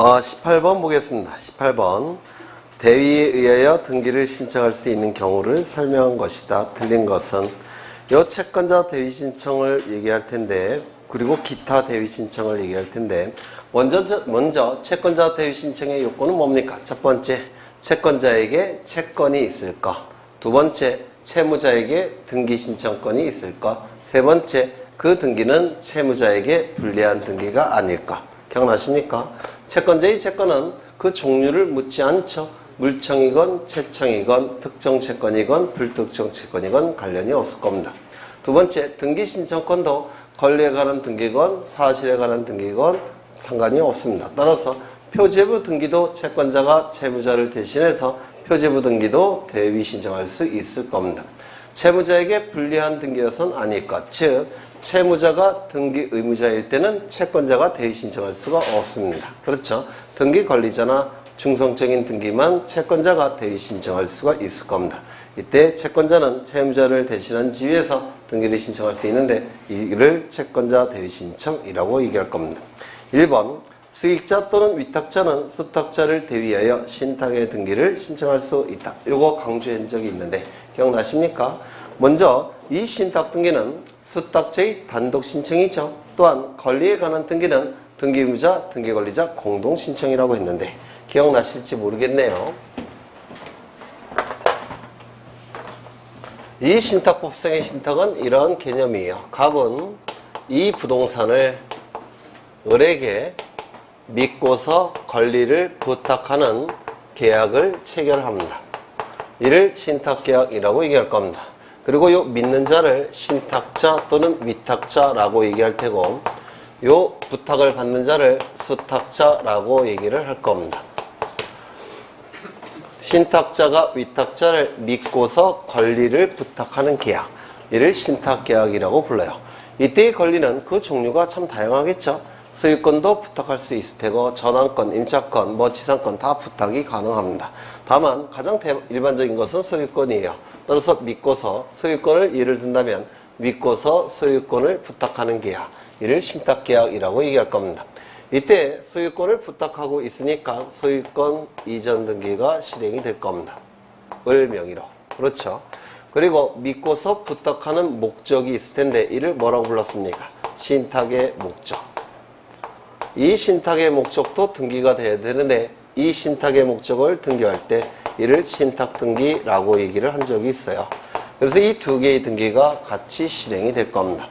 18번 보겠습니다. 18번. 대위에 의하여 등기를 신청할 수 있는 경우를 설명한 것이다. 틀린 것은 요 채권자 대위 신청을 얘기할 텐데, 그리고 기타 대위 신청을 얘기할 텐데, 먼저 채권자 대위 신청의 요건은 뭡니까? 첫 번째, 채권자에게 채권이 있을 것. 두 번째, 채무자에게 등기 신청권이 있을 것. 세 번째, 그 등기는 채무자에게 불리한 등기가 아닐 것. 기억나십니까? 채권자의 채권은 그 종류를 묻지 않죠. 물청이건 채청이건 특정 채권이건 불특정 채권이건 관련이 없을 겁니다. 두 번째, 등기 신청권도 권리에 관한 등기건 사실에 관한 등기건 상관이 없습니다. 따라서 표제부 등기도 채권자가 채무자를 대신해서 표제부 등기도 대위 신청할 수 있을 겁니다. 채무자에게 불리한 등기여서는 아닐 것. 즉 채무자가 등기 의무자일 때는 채권자가 대위 신청할 수가 없습니다. 그렇죠? 등기 권리자나 중성적인 등기만 채권자가 대위 신청할 수가 있을 겁니다. 이때 채권자는 채무자를 대신한 지위에서 등기를 신청할 수 있는데 이를 채권자 대위 신청이라고 얘기할 겁니다. 1번 수익자 또는 위탁자는 수탁자를 대위하여 신탁의 등기를 신청할 수 있다. 요거 강조한 적이 있는데 기억나십니까? 먼저 이 신탁 등기는 수탁자의 단독 신청이죠. 또한 권리에 관한 등기는 등기 의무자, 등기 권리자 공동 신청이라고 했는데 기억나실지 모르겠네요. 이 신탁법상의 신탁은 이런 개념이에요. 갑은 이 부동산을 을에게 믿고서 권리를 부탁하는 계약을 체결합니다. 이를 신탁계약이라고 얘기할 겁니다. 그리고 요 믿는 자를 신탁자 또는 위탁자라고 얘기할 테고 요 부탁을 받는 자를 수탁자라고 얘기를 할 겁니다. 신탁자가 위탁자를 믿고서 권리를 부탁하는 계약, 이를 신탁계약이라고 불러요. 이때의 권리는 그 종류가 참 다양하겠죠. 소유권도 부탁할 수 있을 테고 전환권, 임차권, 지상권 다 부탁이 가능합니다. 다만 가장 일반적인 것은 소유권이에요. 따라서 믿고서 소유권을 예를 든다면 믿고서 소유권을 부탁하는 계약, 이를 신탁계약이라고 얘기할 겁니다. 이때 소유권을 부탁하고 있으니까 소유권 이전 등기가 실행이 될 겁니다. 을 명의로. 그렇죠. 그리고 믿고서 부탁하는 목적이 있을 텐데 이를 뭐라고 불렀습니까? 신탁의 목적. 이 신탁의 목적도 등기가 돼야 되는데 이 신탁의 목적을 등기할 때 이를 신탁등기라고 얘기를 한 적이 있어요. 그래서 이 두 개의 등기가 같이 실행이 될 겁니다.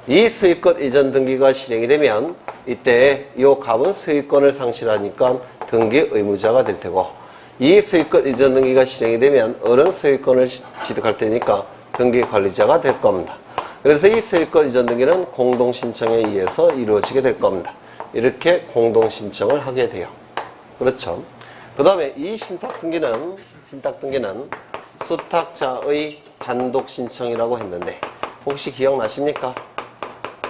이 소유권 이전 등기가 실행이 되면 이때 이 갑은 소유권을 상실하니까 등기 의무자가 될 테고 이 소유권 이전 등기가 실행이 되면 을은 소유권을 취득할 테니까 등기 관리자가 될 겁니다. 그래서 이 소유권 이전 등기는 공동신청에 의해서 이루어지게 될 겁니다. 이렇게 공동신청을 하게 돼요. 그렇죠. 그 다음에 이 신탁등기는 수탁자의 단독신청이라고 했는데 혹시 기억나십니까?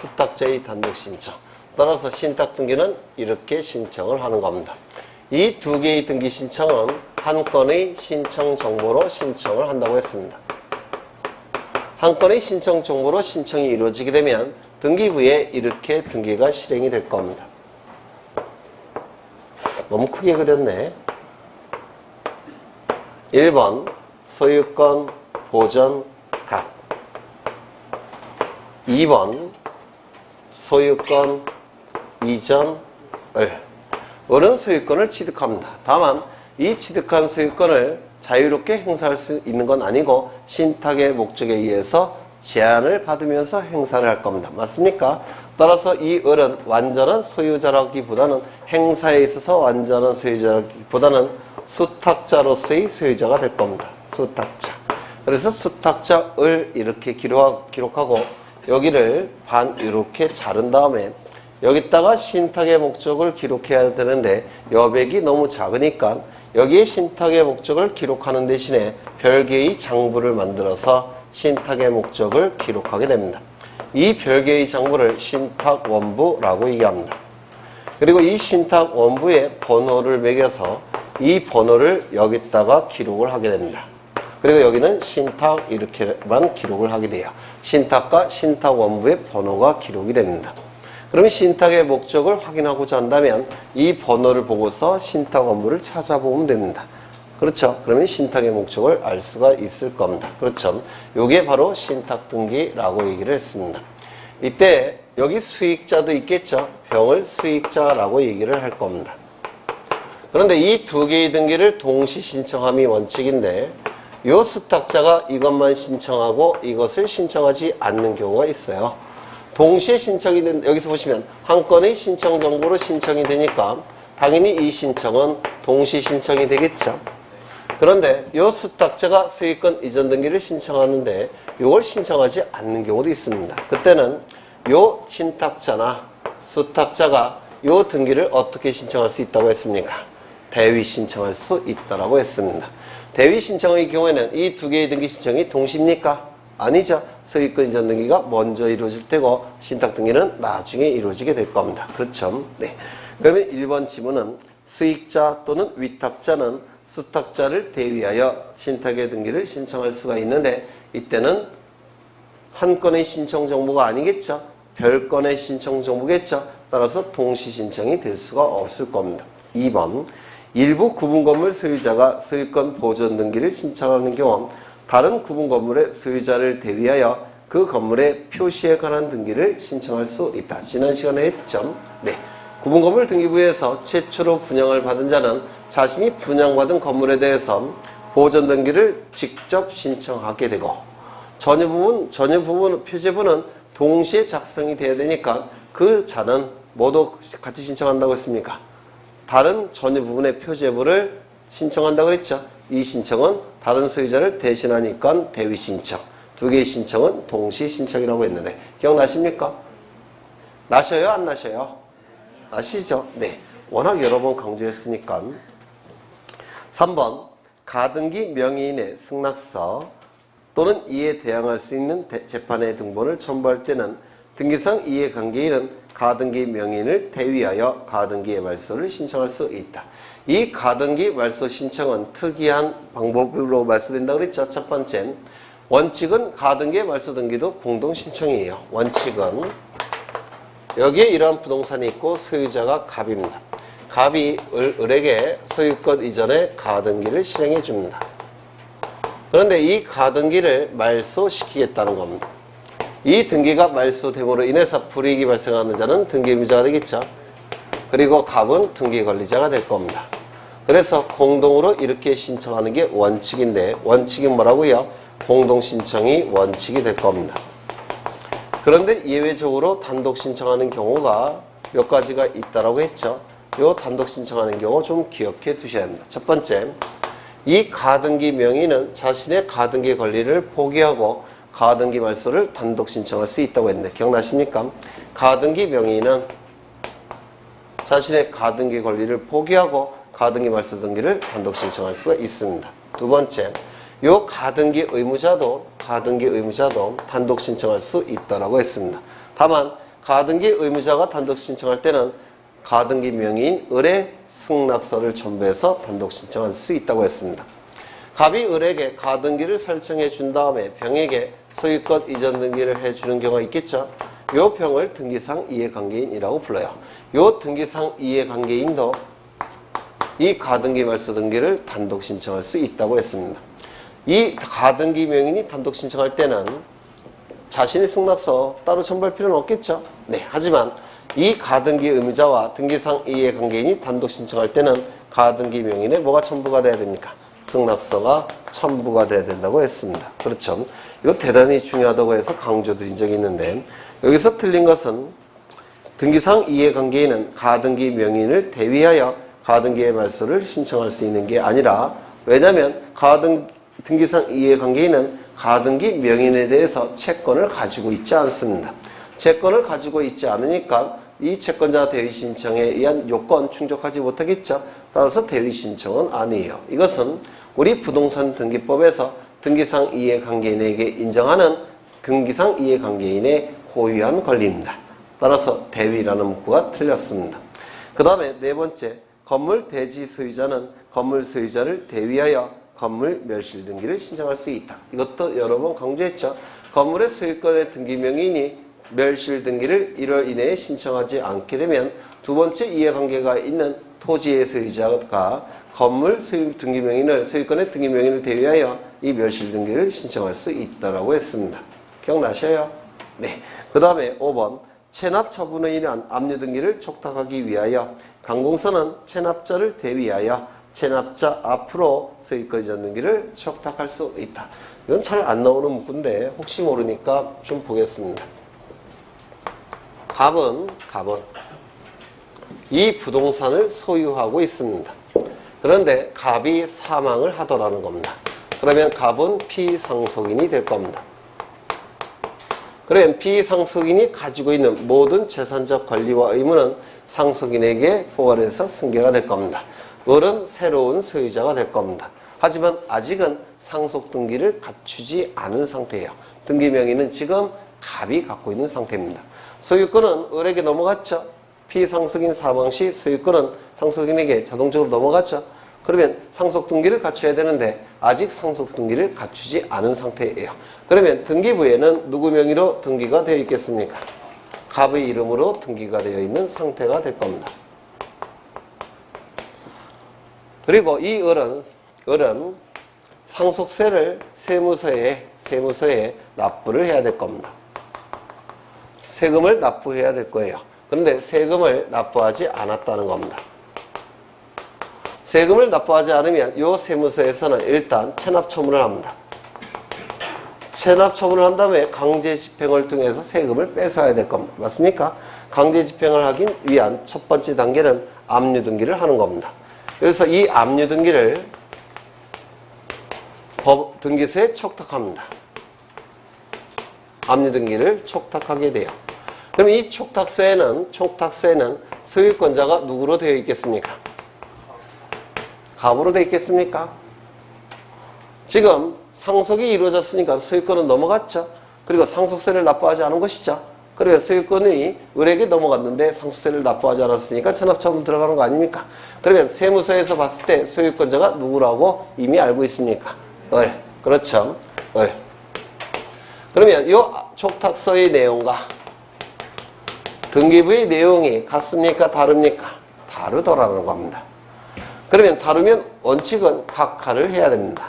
수탁자의 단독신청. 따라서 신탁등기는 이렇게 신청을 하는 겁니다. 이 두 개의 등기 신청은 한 건의 신청 정보로 신청을 한다고 했습니다. 한 건의 신청 정보로 신청이 이루어지게 되면 등기부에 이렇게 등기가 실행이 될 겁니다. 너무 크게 그렸네. 1번 소유권 보전 갑. 2번 소유권 이전 을. 을은 소유권을 취득합니다. 다만 이 취득한 소유권을 자유롭게 행사할 수 있는 건 아니고 신탁의 목적에 의해서 제한을 받으면서 행사를 할 겁니다. 맞습니까? 따라서 이 을은 완전한 소유자라기보다는 행사에 있어서 완전한 소유자라기보다는 수탁자로서의 소유자가 될 겁니다. 수탁자. 그래서 수탁자 을 이렇게 기록하고 여기를 반 이렇게 자른 다음에 여기다가 신탁의 목적을 기록해야 되는데 여백이 너무 작으니까 여기에 신탁의 목적을 기록하는 대신에 별개의 장부를 만들어서 신탁의 목적을 기록하게 됩니다. 이 별개의 장부를 신탁원부라고 얘기합니다. 그리고 이 신탁원부에 번호를 매겨서 이 번호를 여기다가 기록을 하게 됩니다. 그리고 여기는 신탁 이렇게만 기록을 하게 돼요. 신탁과 신탁원부의 번호가 기록이 됩니다. 그러면 신탁의 목적을 확인하고자 한다면 이 번호를 보고서 신탁 업무를 찾아보면 됩니다. 그렇죠? 그러면 신탁의 목적을 알 수가 있을 겁니다. 그렇죠? 요게 바로 신탁 등기라고 얘기를 했습니다. 이때 여기 수익자도 있겠죠? 병을 수익자라고 얘기를 할 겁니다. 그런데 이 두 개의 등기를 동시 신청함이 원칙인데 요 수탁자가 이것만 신청하고 이것을 신청하지 않는 경우가 있어요. 동시에 신청이 된, 여기서 보시면 한 건의 신청 정보로 신청이 되니까 당연히 이 신청은 동시 신청이 되겠죠. 그런데 이 수탁자가 소유권 이전 등기를 신청하는데 이걸 신청하지 않는 경우도 있습니다. 그때는 이 신탁자나 수탁자가 이 등기를 어떻게 신청할 수 있다고 했습니까? 대위 신청할 수 있다고 했습니다. 대위 신청의 경우에는 이 두 개의 등기 신청이 동시입니까? 아니죠. 소유권 이전 등기가 먼저 이루어질 테고 신탁 등기는 나중에 이루어지게 될 겁니다. 그렇죠? 네. 그러면 1번 지문은 수익자 또는 위탁자는 수탁자를 대위하여 신탁의 등기를 신청할 수가 있는데 이때는 한 건의 신청 정보가 아니겠죠. 별건의 신청 정보겠죠. 따라서 동시 신청이 될 수가 없을 겁니다. 2번 일부 구분 건물 소유자가 소유권 보존 등기를 신청하는 경우 다른 구분 건물의 소유자를 대위하여 그 건물의 표시에 관한 등기를 신청할 수 있다. 지난 시간에 했죠. 네. 구분 건물 등기부에서 최초로 분양을 받은 자는 자신이 분양받은 건물에 대해서 보존 등기를 직접 신청하게 되고 전유 부분 표제부는 동시에 작성이 돼야 되니까 그 자는 모두 같이 신청한다고 했습니까? 다른 전유 부분의 표제부를 신청한다고 그랬죠. 이 신청은 다른 소유자를 대신하니까 대위 신청. 두 개의 신청은 동시 신청이라고 했는데 기억나십니까? 나셔요? 안 나셔요? 아시죠? 네. 워낙 여러 번 강조했으니까. 3번 가등기 명의인의 승낙서 또는 이에 대항할 수 있는 재판의 등본을 첨부할 때는 등기상 이해관계인은 가등기 명의인을 대위하여 가등기의 말소를 신청할 수 있다. 이 가등기 말소 신청은 특이한 방법으로 말소된다고 그랬죠. 첫 번째, 원칙은 가등기의 말소 등기도 공동 신청이에요. 원칙은 여기에 이러한 부동산이 있고 소유자가 갑입니다. 갑이 을에게 소유권 이전에 가등기를 실행해 줍니다. 그런데 이 가등기를 말소시키겠다는 겁니다. 이 등기가 말소됨으로 인해서 불이익이 발생하는 자는 등기 의무자가 되겠죠. 그리고 갑은 등기 권리자가 될 겁니다. 그래서 공동으로 이렇게 신청하는 게 원칙인데 원칙이 뭐라고요? 공동 신청이 원칙이 될 겁니다. 그런데 예외적으로 단독 신청하는 경우가 몇 가지가 있다라고 했죠. 이 단독 신청하는 경우 좀 기억해 두셔야 합니다. 첫 번째, 이 가등기 명의는 자신의 가등기 권리를 포기하고 가등기 말소를 단독 신청할 수 있다고 했는데 기억나십니까? 가등기 명의는 자신의 가등기 권리를 포기하고 가등기 말소 등기를 단독 신청할 수가 있습니다. 두 번째, 이 가등기 의무자도 단독 신청할 수 있다라고 했습니다. 다만 가등기 의무자가 단독 신청할 때는 가등기 명의인 을의 승낙서를 첨부해서 단독 신청할 수 있다고 했습니다. 갑이 을에게 가등기를 설정해 준 다음에 병에게 소유권 이전 등기를 해주는 경우가 있겠죠. 이 병을 등기상 이해관계인이라고 불러요. 이 등기상 이해관계인도 이 가등기 말소 등기를 단독 신청할 수 있다고 했습니다. 이 가등기 명인이 단독 신청할 때는 자신의 승낙서 따로 첨부할 필요는 없겠죠. 네, 하지만 이 가등기 의무자와 등기상 이해관계인이 단독 신청할 때는 가등기 명인에 뭐가 첨부가 돼야 됩니까? 승낙서가 첨부가 돼야 된다고 했습니다. 그렇죠. 이거 대단히 중요하다고 해서 강조드린 적이 있는데 여기서 틀린 것은 등기상 이해관계인은 가등기 명인을 대위하여 가등기의 말소를 신청할 수 있는 게 아니라 왜냐하면 등기상 이해관계인은 가등기 명인에 대해서 채권을 가지고 있지 않습니다. 채권을 가지고 있지 않으니까 이 채권자 대위 신청에 의한 요건 충족하지 못하겠죠. 따라서 대위 신청은 아니에요. 이것은 우리 부동산 등기법에서 등기상 이해관계인에게 인정하는 등기상 이해관계인의 고유한 권리입니다. 따라서 대위라는 문구가 틀렸습니다. 그 다음에 네 번째, 건물 대지 소유자는 건물 소유자를 대위하여 건물 멸실 등기를 신청할 수 있다. 이것도 여러 번 강조했죠. 건물의 소유권의 등기 명의인이 멸실 등기를 1월 이내에 신청하지 않게 되면 두 번째 이해관계가 있는 토지의 소유자가 건물 소유 등기명인을 소유권의 등기명인을 대위하여 이 멸실 등기를 신청할 수 있다라고 했습니다. 기억나셔요? 네. 그 다음에 5번 체납 처분에 의한 압류 등기를 촉탁하기 위하여 강공서는 체납자를 대위하여 체납자 앞으로 소유권 이전 등기를 촉탁할 수 있다. 이건 잘 안 나오는 문구인데 혹시 모르니까 좀 보겠습니다. 갑은 이 부동산을 소유하고 있습니다. 그런데 갑이 사망을 하더라는 겁니다. 그러면 갑은 피상속인이 될 겁니다. 그러면 피상속인이 가지고 있는 모든 재산적 권리와 의무는 상속인에게 포괄해서 승계가 될 겁니다. 을은 새로운 소유자가 될 겁니다. 하지만 아직은 상속 등기를 갖추지 않은 상태예요. 등기 명의는 지금 갑이 갖고 있는 상태입니다. 소유권은 을에게 넘어갔죠. 피상속인 사망 시 소유권은 상속인에게 자동적으로 넘어갔죠. 그러면 상속 등기를 갖춰야 되는데 아직 상속 등기를 갖추지 않은 상태예요. 그러면 등기부에는 누구 명의로 등기가 되어 있겠습니까? 갑의 이름으로 등기가 되어 있는 상태가 될 겁니다. 그리고 이 을은 상속세를 세무서에 납부를 해야 될 겁니다. 세금을 납부해야 될 거예요. 그런데 세금을 납부하지 않았다는 겁니다. 세금을 납부하지 않으면 이 세무서에서는 일단 체납 처분을 합니다. 체납 처분을 한 다음에 강제 집행을 통해서 세금을 뺏어야 될 겁니다. 맞습니까? 강제 집행을 하기 위한 첫 번째 단계는 압류 등기를 하는 겁니다. 그래서 이 압류 등기를 등기소에 촉탁합니다. 압류 등기를 촉탁하게 돼요. 그럼 이 촉탁서에는 소유권자가 누구로 되어 있겠습니까? 갑으로 되어 있겠습니까? 지금 상속이 이루어졌으니까 소유권은 넘어갔죠. 그리고 상속세를 납부하지 않은 것이죠. 그리고 소유권이 을에게 넘어갔는데 상속세를 납부하지 않았으니까 체납처분 들어가는 거 아닙니까? 그러면 세무서에서 봤을 때 소유권자가 누구라고 이미 알고 있습니까? 을. 그렇죠. 을. 그러면 이 촉탁서의 내용과 등기부의 내용이 같습니까? 다릅니까? 다르더라는 겁니다. 그러면 다르면 원칙은 각하를 해야 됩니다.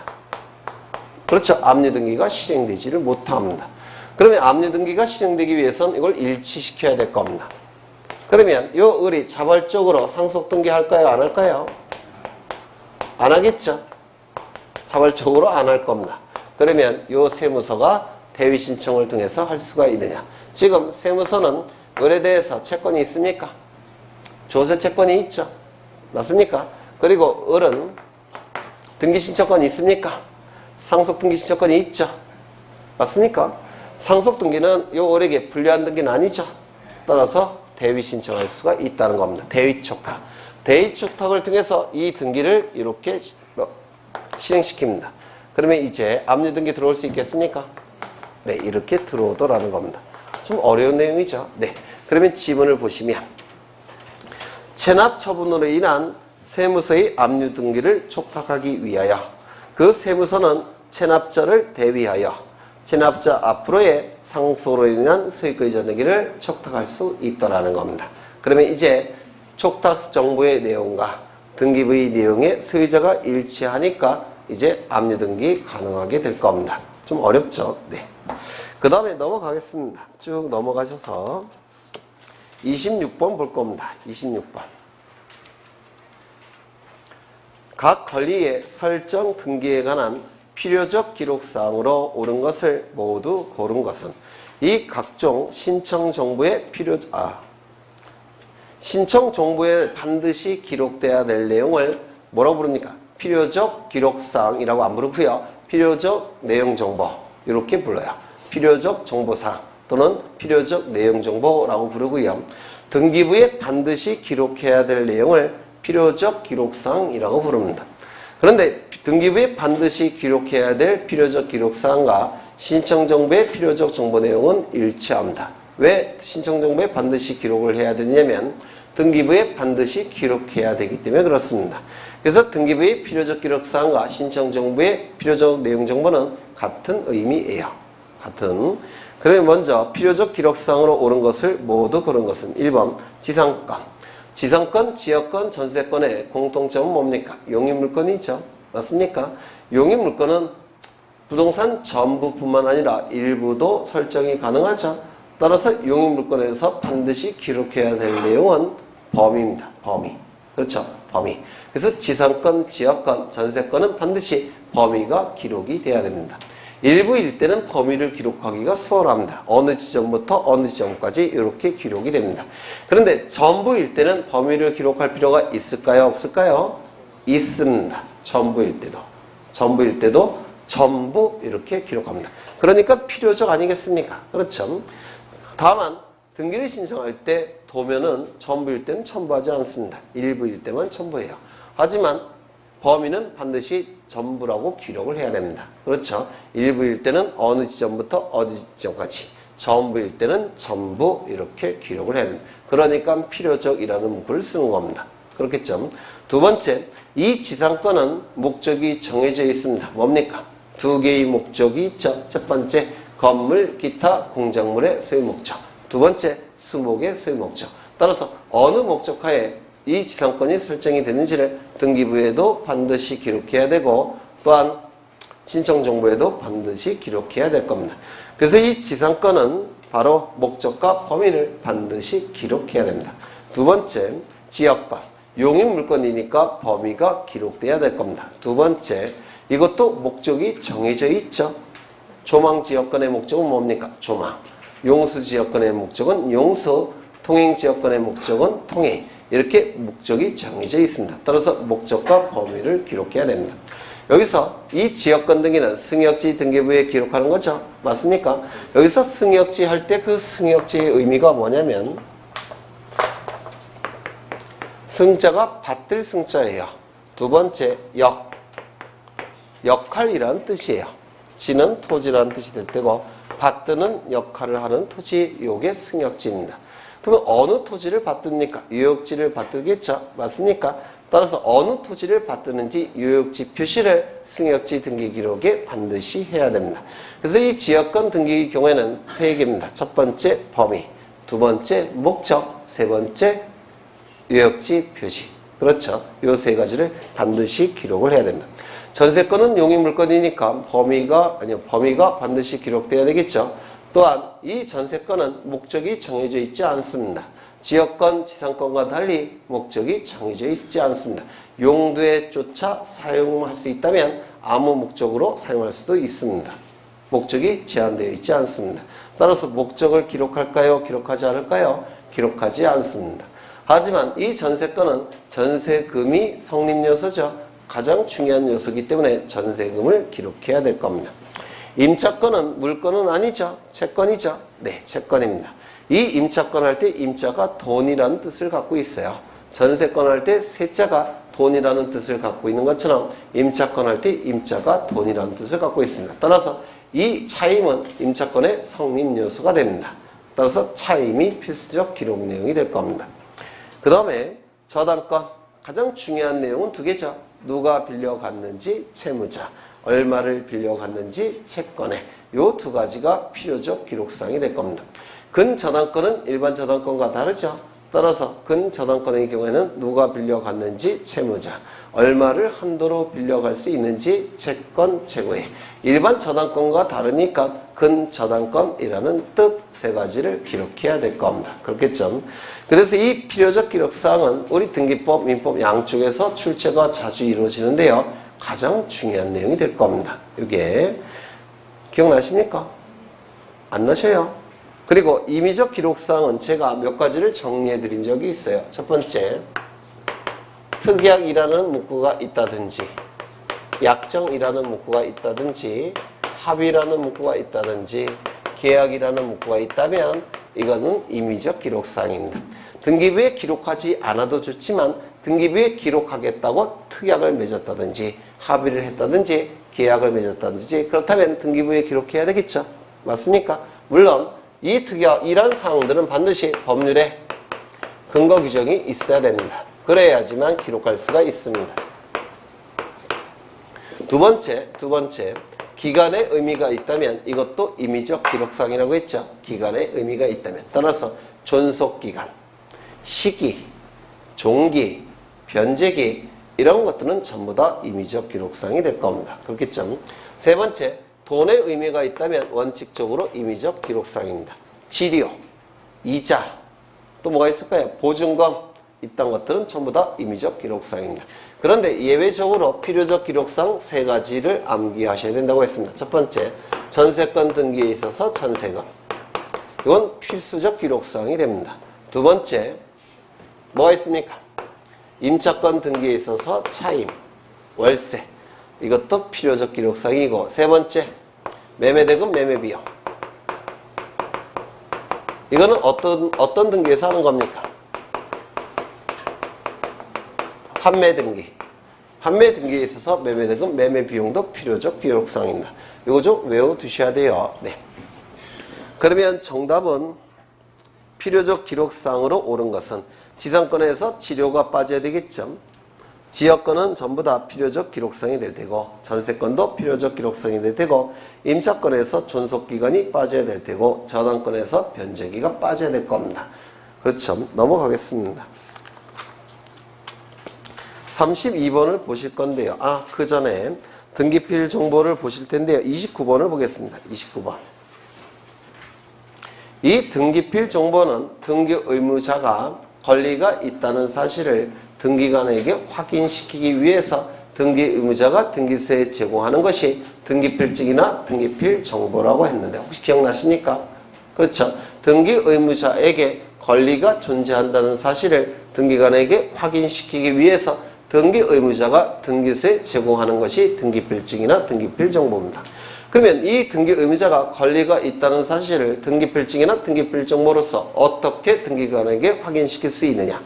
그렇죠. 압류 등기가 실행되지를 못합니다. 그러면 압류 등기가 실행되기 위해서는 이걸 일치시켜야 될 겁니다. 그러면 이 을이 자발적으로 상속 등기 할까요? 안 할까요? 안 하겠죠. 자발적으로 안 할 겁니다. 그러면 이 세무서가 대위 신청을 통해서 할 수가 있느냐? 지금 세무서는 을에 대해서 채권이 있습니까? 조세 채권이 있죠. 맞습니까? 그리고 을은 등기 신청권이 있습니까? 상속 등기 신청권이 있죠. 맞습니까? 상속 등기는 이 을에게 불리한 등기는 아니죠. 따라서 대위 신청할 수가 있다는 겁니다. 대위 촉탁. 대위 촉탁을 통해서 이 등기를 이렇게 실행시킵니다. 그러면 이제 압류 등기 들어올 수 있겠습니까? 네, 이렇게 들어오더라는 겁니다. 좀 어려운 내용이죠. 네. 그러면 지문을 보시면 체납 처분으로 인한 세무서의 압류 등기를 촉탁하기 위하여 그 세무서는 체납자를 대위하여 체납자 앞으로의 상속으로 인한 소유권 이전 등기를 촉탁할 수 있다라는 겁니다. 그러면 이제 촉탁 정보의 내용과 등기부의 내용에 소유자가 일치하니까 이제 압류 등기 가능하게 될 겁니다. 좀 어렵죠? 네. 그 다음에 넘어가겠습니다. 쭉 넘어가셔서 26번 볼 겁니다. 26번. 각 권리의 설정 등기에 관한 필요적 기록사항으로 옳은 것을 모두 고른 것은 이 각종 신청 정보에 신청 정보에 반드시 기록돼야 될 내용을 뭐라고 부릅니까? 필요적 기록사항이라고 안 부르고요. 필요적 내용정보 이렇게 불러요. 필요적 정보사항 또는 필요적 내용정보라고 부르고요. 등기부에 반드시 기록해야 될 내용을 필요적 기록사항이라고 부릅니다. 그런데 등기부에 반드시 기록해야 될 필요적 기록사항과 신청정보의 필요적 정보 내용은 일치합니다. 왜 신청정보에 반드시 기록을 해야 되냐면 등기부에 반드시 기록해야 되기 때문에 그렇습니다. 그래서 등기부의 필요적 기록사항과 신청정보의 필요적 내용정보는 같은 의미예요. 그러면 먼저 필요적 기록상으로 옳은 것을 모두 고른 것은 1번 지상권. 지상권, 지역권, 전세권의 공통점은 뭡니까? 용익물권이죠. 맞습니까? 용익물권은 부동산 전부뿐만 아니라 일부도 설정이 가능하죠. 따라서 용익물권에서 반드시 기록해야 될 내용은 범위입니다. 범위. 그렇죠. 범위. 그래서 지상권, 지역권, 전세권은 반드시 범위가 기록이 돼야 됩니다. 일부 일대는 범위를 기록하기가 수월합니다. 어느 지점부터 어느 지점까지 이렇게 기록이 됩니다. 그런데 전부 일대는 범위를 기록할 필요가 있을까요? 없을까요? 있습니다. 전부 일대도. 전부 일대도 전부 이렇게 기록합니다. 그러니까 필요적 아니겠습니까? 그렇죠. 다만 등기를 신청할 때 도면은 전부 일대는 첨부하지 않습니다. 일부 일대만 첨부해요. 하지만 범위는 반드시 전부라고 기록을 해야 됩니다. 그렇죠. 일부일 때는 어느 지점부터 어느 지점까지, 전부일 때는 전부 이렇게 기록을 해야 됩니다. 그러니까 필요적이라는 문구를 쓰는 겁니다. 그렇겠죠. 두 번째, 이 지상권은 목적이 정해져 있습니다. 뭡니까? 두 개의 목적이 있죠. 첫 번째, 건물, 기타, 공작물의 소유 목적. 두 번째, 수목의 소유 목적. 따라서 어느 목적하에 이 지상권이 설정이 되는지를 등기부에도 반드시 기록해야 되고 또한 신청정보에도 반드시 기록해야 될 겁니다. 그래서 이 지상권은 바로 목적과 범위를 반드시 기록해야 됩니다. 두 번째, 지역권. 용익물권이니까 범위가 기록돼야 될 겁니다. 두 번째, 이것도 목적이 정해져 있죠. 조망지역권의 목적은 뭡니까? 조망. 용수지역권의 목적은 용수. 통행지역권의 목적은 통행. 이렇게 목적이 정해져 있습니다. 따라서 목적과 범위를 기록해야 됩니다. 여기서 이 지역권 등기는 승역지 등기부에 기록하는 거죠. 맞습니까? 여기서 승역지 할 때 그 승역지의 의미가 뭐냐면 승자가 받들 승자예요. 두 번째 역할이라는 뜻이에요. 지는 토지라는 뜻이 될 때고 받드는 역할을 하는 토지, 요게 승역지입니다. 그러면 어느 토지를 받듭니까? 유역지를 받들겠죠. 맞습니까? 따라서 어느 토지를 받드는지 유역지 표시를 승역지 등기 기록에 반드시 해야 됩니다. 그래서 이 지역권 등기의 경우에는 세 개입니다. 첫 번째 범위, 두 번째 목적, 세 번째 유역지 표시. 그렇죠. 이 세 가지를 반드시 기록을 해야 됩니다. 전세권은 용익물권이니까 범위가 반드시 기록돼야 되겠죠. 또한 이 전세권은 목적이 정해져 있지 않습니다. 지역권, 지상권과 달리 목적이 정해져 있지 않습니다. 용도에 쫓아 사용할 수 있다면 아무 목적으로 사용할 수도 있습니다. 목적이 제한되어 있지 않습니다. 따라서 목적을 기록할까요? 기록하지 않을까요? 기록하지 않습니다. 하지만 이 전세권은 전세금이 성립요소죠. 가장 중요한 요소이기 때문에 전세금을 기록해야 될 겁니다. 임차권은 물권은 아니죠. 채권이죠. 네, 채권입니다. 이 임차권 할 때 임자가 돈이라는 뜻을 갖고 있어요. 전세권 할 때 세자가 돈이라는 뜻을 갖고 있는 것처럼 임차권 할 때 임자가 돈이라는 뜻을 갖고 있습니다. 따라서 이 차임은 임차권의 성립 요소가 됩니다. 따라서 차임이 필수적 기록 내용이 될 겁니다. 그 다음에 저당권 가장 중요한 내용은 두 개죠. 누가 빌려갔는지 채무자, 얼마를 빌려갔는지 채권에 요 두 가지가 필요적 기록사항이 될 겁니다. 근저당권은 일반 저당권과 다르죠. 따라서 근저당권의 경우에는 누가 빌려갔는지 채무자, 얼마를 한도로 빌려갈 수 있는지 채권 최고의. 일반 저당권과 다르니까 근저당권이라는 뜻 세 가지를 기록해야 될 겁니다. 그렇겠죠. 그래서 이 필요적 기록사항은 우리 등기법, 민법 양쪽에서 출제가 자주 이루어지는데요. 가장 중요한 내용이 될 겁니다. 이게 기억나십니까? 안 나셔요? 그리고 임의적 기록사항은 제가 몇 가지를 정리해 드린 적이 있어요. 첫 번째, 특약이라는 문구가 있다든지, 약정이라는 문구가 있다든지, 합의라는 문구가 있다든지, 계약이라는 문구가 있다면 이거는 임의적 기록사항입니다. 등기부에 기록하지 않아도 좋지만 등기부에 기록하겠다고 특약을 맺었다든지 합의를 했다든지 계약을 맺었다든지 그렇다면 등기부에 기록해야 되겠죠. 맞습니까? 물론 이 특약, 이런 사항들은 반드시 법률에 근거 규정이 있어야 됩니다. 그래야지만 기록할 수가 있습니다. 두 번째, 기간의 의미가 있다면 이것도 임의적 기록상이라고 했죠. 기간의 의미가 있다면. 따라서 존속기간, 시기, 종기, 변제기 이런 것들은 전부 다 임의적 기록상이 될 겁니다. 그렇겠죠. 세 번째, 돈의 의미가 있다면 원칙적으로 임의적 기록상입니다. 지료, 이자, 또 뭐가 있을까요? 보증금, 이딴 것들은 전부 다 임의적 기록상입니다. 그런데 예외적으로 필요적 기록상 세 가지를 암기하셔야 된다고 했습니다. 첫 번째, 전세권 등기에 있어서 전세금. 이건 필수적 기록상이 됩니다. 두 번째, 뭐가 있습니까? 임차권 등기에 있어서 차임, 월세. 이것도 필요적 기록상이고, 세 번째, 매매대금, 매매비용. 이거는 어떤 등기에서 하는 겁니까? 판매 등기. 판매 등기에 있어서 매매대금, 매매비용도 필요적 기록상입니다. 이거 좀 외워두셔야 돼요. 네. 그러면 정답은 필요적 기록상으로 옳은 것은 지상권에서 지료가 빠져야 되겠죠. 지역권은 전부 다 필요적 기록상이 될 테고, 전세권도 필요적 기록상이 될 테고, 임차권에서 존속기간이 빠져야 될 테고, 저당권에서 변제기가 빠져야 될 겁니다. 그렇죠. 넘어가겠습니다. 32번을 보실 건데요. 그 전에 등기필 정보를 보실 텐데요. 29번을 보겠습니다. 29번. 이 등기필 정보는 등기 의무자가 권리가 있다는 사실을 등기관에게 확인시키기 위해서 등기 의무자가 등기소에 제공하는 것이 등기필증이나 등기필 정보라고 했는데 혹시 기억나십니까? 그렇죠. 등기 의무자에게 권리가 존재한다는 사실을 등기관에게 확인시키기 위해서 등기 의무자가 등기소에 제공하는 것이 등기필증이나 등기필 정보입니다. 그러면 이 등기 의무자가 권리가 있다는 사실을 등기필증이나 등기필 정보로서 어떻게 등기관에게 확인시킬 수 있느냐?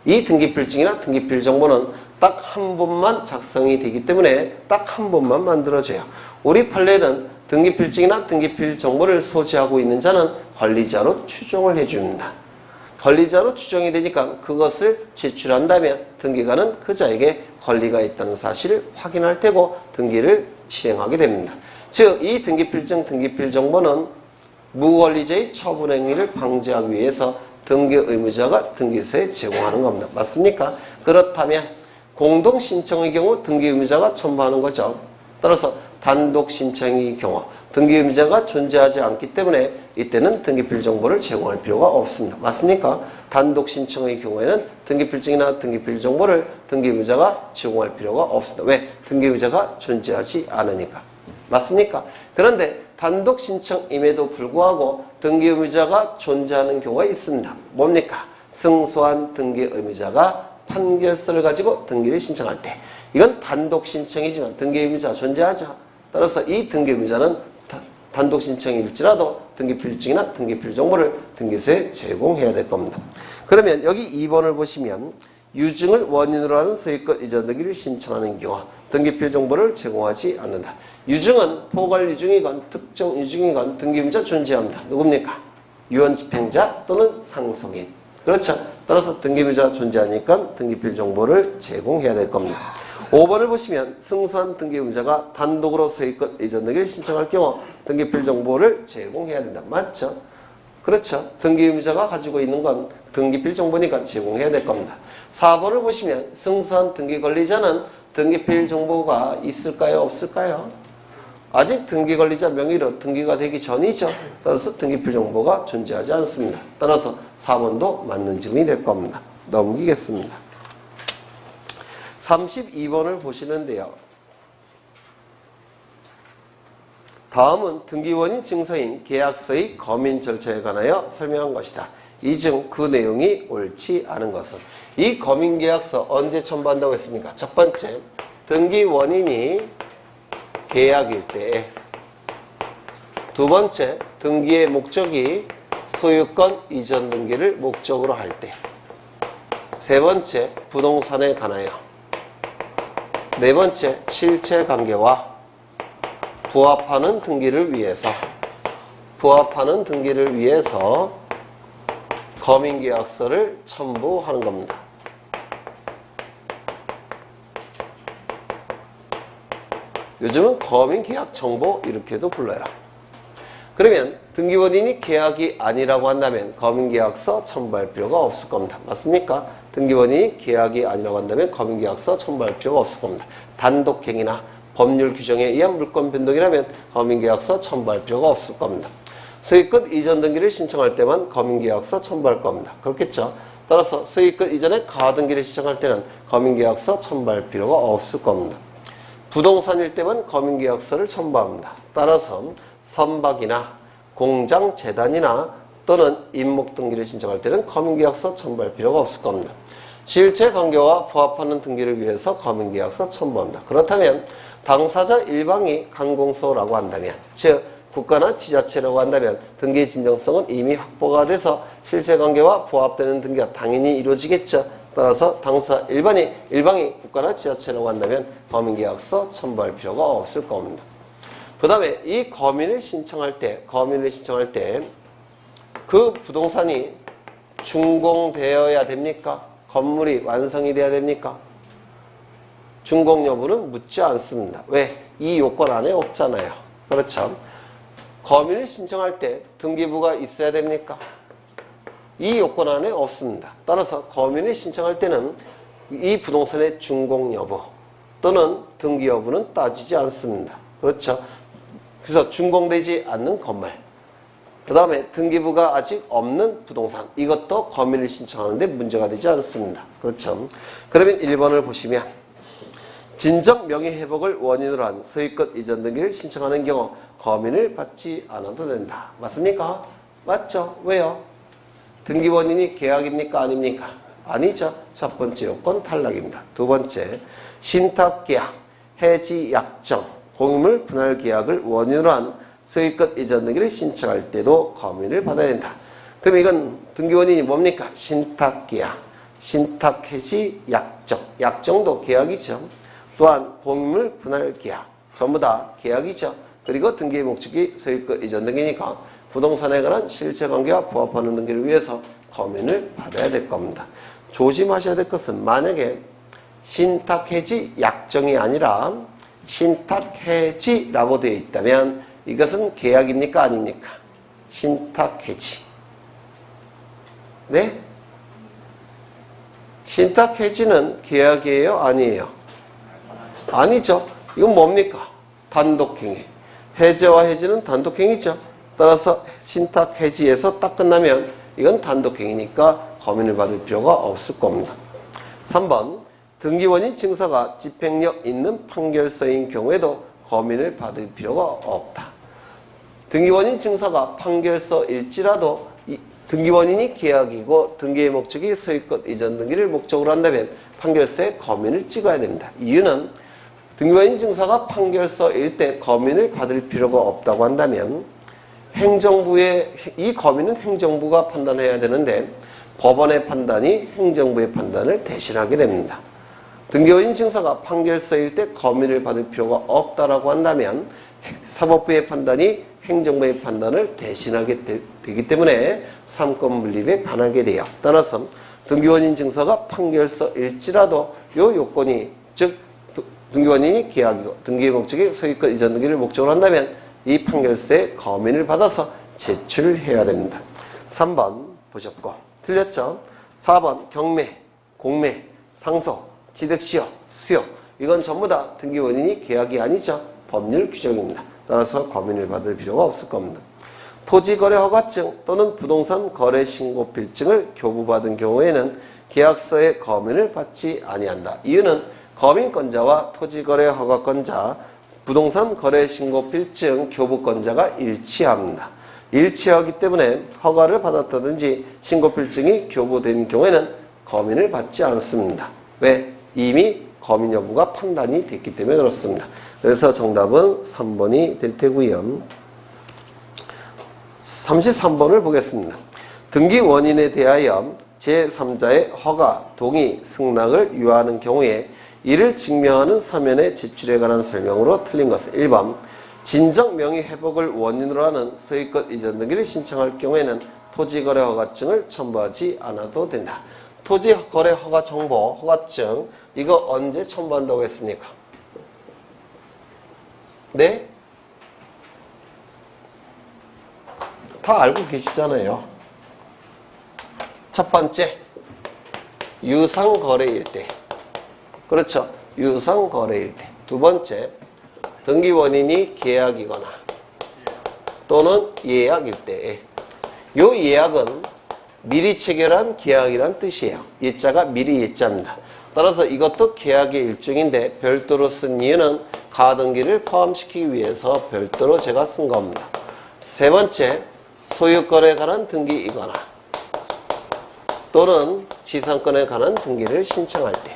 이 등기필증이나 등기필 정보는 딱 한 번만 작성이 되기 때문에 딱 한 번만 만들어져요. 우리 판례는 등기필증이나 등기필 정보를 소지하고 있는 자는 권리자로 추정을 해줍니다. 권리자로 추정이 되니까 그것을 제출한다면 등기관은 그 자에게 권리가 있다는 사실을 확인할 테고 등기를 실행하게 됩니다. 즉, 이 등기필증, 등기필 정보는 무권리자의 처분 행위를 방지하기 위해서 등기 의무자가 등기소에 제공하는 겁니다. 맞습니까? 그렇다면 공동 신청의 경우 등기 의무자가 첨부하는 거죠. 따라서 단독 신청의 경우 등기 의무자가 존재하지 않기 때문에 이때는 등기필 정보를 제공할 필요가 없습니다. 맞습니까? 단독 신청의 경우에는 등기필증이나 등기필 정보를 등기 의무자가 제공할 필요가 없습니다. 왜? 등기 의무자가 존재하지 않으니까. 맞습니까? 그런데 단독 신청임에도 불구하고 등기 의무자가 존재하는 경우가 있습니다. 뭡니까? 승소한 등기 의무자가 판결서를 가지고 등기를 신청할 때 이건 단독 신청이지만 등기 의무자 존재하죠. 따라서 이 등기 의무자는 단독 신청일지라도 등기필증이나 등기필 정보를 등기소에 제공해야 될 겁니다. 그러면 여기 2번을 보시면 유증을 원인으로 하는 소유권 이전 등기를 신청하는 경우 등기필 정보를 제공하지 않는다. 유증은 포괄 유증이건 특정 유증이건 등기 의무자 존재합니다. 누굽니까? 유언 집행자 또는 상속인. 그렇죠. 따라서 등기 의무자 존재하니까 등기필 정보를 제공해야 될 겁니다. 5번을 보시면 승소한 등기 의무자가 단독으로 소유권 이전 등기를 신청할 경우 등기필 정보를 제공해야 된다. 맞죠? 그렇죠. 등기 의무자가 가지고 있는 건 등기필 정보니까 제공해야 될 겁니다. 4번을 보시면 승소한 등기 권리자는 등기필 정보가 있을까요? 없을까요? 아직 등기 권리자 명의로 등기가 되기 전이죠. 따라서 등기필 정보가 존재하지 않습니다. 따라서 4번도 맞는 질문이 될 겁니다. 넘기겠습니다. 32번을 보시는데요. 다음은 등기원인 증서인 계약서의 검인 절차에 관하여 설명한 것이다. 이 중 그 내용이 옳지 않은 것은 이 검인계약서 언제 첨부한다고 했습니까? 첫 번째, 등기원인이 계약일 때. 두 번째, 등기의 목적이 소유권 이전 등기를 목적으로 할 때. 세 번째, 부동산에 관하여. 네 번째, 실체관계와 부합하는 등기를 위해서 검인계약서를 첨부하는 겁니다. 요즘은 거민계약 정보 이렇게도 불러요. 그러면 등기원인이 계약이 아니라고 한다면 거민계약서 첨부할 필요가 없을 겁니다. 맞습니까? 등기원인이 계약이 아니라고 한다면 거민계약서 첨부할 필요가 없을 겁니다. 단독행위나 법률 규정에 의한 물권 변동이라면 거민계약서 첨부할 필요가 없을 겁니다. 소유권 이전 등기를 신청할 때만 거민계약서 첨부할 겁니다. 그렇겠죠? 따라서 소유권 이전에 가등기를 신청할 때는 거민계약서 첨부할 필요가 없을 겁니다. 부동산일 때만 거민계약서를 첨부합니다. 따라서 선박이나 공장, 재단이나 또는 임목등기를 신청할 때는 거민계약서 첨부할 필요가 없을 겁니다. 실체 관계와 부합하는 등기를 위해서 거민계약서 첨부합니다. 그렇다면 당사자 일방이 관공서라고 한다면, 즉 국가나 지자체라고 한다면 등기의 진정성은 이미 확보가 돼서 실체관계와 부합되는 등기가 당연히 이루어지겠죠. 따라서 당사자 일방이 국가나 지자체라고 한다면 거민계약서 첨부할 필요가 없을 겁니다. 그 다음에 이 거민을 신청할 때 그 부동산이 준공되어야 됩니까? 건물이 완성이 돼야 됩니까? 준공 여부는 묻지 않습니다. 왜? 이 요건 안에 없잖아요. 그렇죠? 거민을 신청할 때 등기부가 있어야 됩니까? 이 요건 안에 없습니다. 따라서 거민을 신청할 때는 이 부동산의 준공 여부 또는 등기 여부는 따지지 않습니다. 그렇죠? 그래서 준공되지 않는 건물, 그 다음에 등기부가 아직 없는 부동산, 이것도 거민을 신청하는데 문제가 되지 않습니다. 그렇죠? 그러면 1번을 보시면 진정 명의회복을 원인으로 한 소유권 이전 등기를 신청하는 경우 거민을 받지 않아도 된다. 맞습니까? 맞죠? 왜요? 등기 원인이 계약입니까? 아닙니까? 아니죠. 첫 번째 요건 탈락입니다. 두 번째, 신탁계약, 해지약정, 공유물 분할 계약을 원인으로 한 소유권 이전 등기를 신청할 때도 거민을 받아야 된다. 그럼 이건 등기 원인이 뭡니까? 신탁계약, 신탁해지약정, 약정도 계약이죠. 또한 공유물 분할 계약, 전부 다 계약이죠. 그리고 등기의 목적이 소유권 이전 등기니까 부동산에 관한 실체관계와 부합하는 등기를 위해서 거민을 받아야 될 겁니다. 조심하셔야 될 것은 만약에 신탁해지 약정이 아니라 신탁해지라고 되어 있다면 이것은 계약입니까? 아닙니까? 신탁해지. 네? 신탁해지는 계약이에요? 아니에요? 아니죠. 이건 뭡니까? 단독행위. 해제와 해지는 단독행위죠. 따라서 신탁해지에서 딱 끝나면 이건 단독행위니까 거민을 받을 필요가 없을 겁니다. 3번, 등기원인 증서가 집행력 있는 판결서인 경우에도 거민을 받을 필요가 없다. 등기원인 증서가 판결서일지라도 등기원인이 계약이고 등기의 목적이 소유권 이전 등기를 목적으로 한다면 판결서에 거민을 찍어야 됩니다. 이유는 등기원인 증서가 판결서일 때 거민을 받을 필요가 없다고 한다면 이 거민은 행정부가 판단해야 되는데 법원의 판단이 행정부의 판단을 대신하게 됩니다. 등기원인 증서가 판결서일 때 거민을 받을 필요가 없다라고 한다면 사법부의 판단이 행정부의 판단을 대신하게 되기 때문에 삼권 분립에 반하게 돼요. 따라서 등기원인 증서가 판결서일지라도 이 요건이, 즉 등기원인이 계약이고 등기의 목적이 소유권 이전 등기를 목적으로 한다면 이 판결서에 거민을 받아서 제출을 해야 됩니다. 3번 보셨고 틀렸죠? 4번 경매, 공매, 상속, 취득시효, 수효, 이건 전부 다 등기원인이 계약이 아니죠. 법률 규정입니다. 따라서 거민을 받을 필요가 없을 겁니다. 토지거래허가증 또는 부동산 거래신고필증을 교부받은 경우에는 계약서에 거민을 받지 아니한다. 이유는 거민권자와 토지거래허가권자, 부동산 거래신고필증 교부권자가 일치합니다. 일치하기 때문에 허가를 받았다든지 신고필증이 교부된 경우에는 거민을 받지 않습니다. 왜? 이미 거민 여부가 판단이 됐기 때문에 그렇습니다. 그래서 정답은 3번이 될 테고요. 33번을 보겠습니다. 등기 원인에 대하여 제3자의 허가, 동의, 승낙을 유효하는 경우에 이를 증명하는 서면의 제출에 관한 설명으로 틀린 것은 1번 진정 명의 회복을 원인으로 하는 소유권 이전 등기를 신청할 경우에는 토지거래 허가증을 첨부하지 않아도 된다. 토지거래 허가 정보, 허가증 이거 언제 첨부한다고 했습니까? 네? 다 알고 계시잖아요. 첫 번째, 유상거래일 때. 그렇죠. 유상거래일 때. 두 번째, 등기 원인이 계약이거나 또는 예약일 때. 요 예약은 미리 체결한 계약이란 뜻이에요. 예자가 미리 예자입니다. 따라서 이것도 계약의 일종인데 별도로 쓴 이유는 가등기를 포함시키기 위해서 별도로 제가 쓴 겁니다. 세 번째, 소유권에 관한 등기이거나 또는 지상권에 관한 등기를 신청할 때.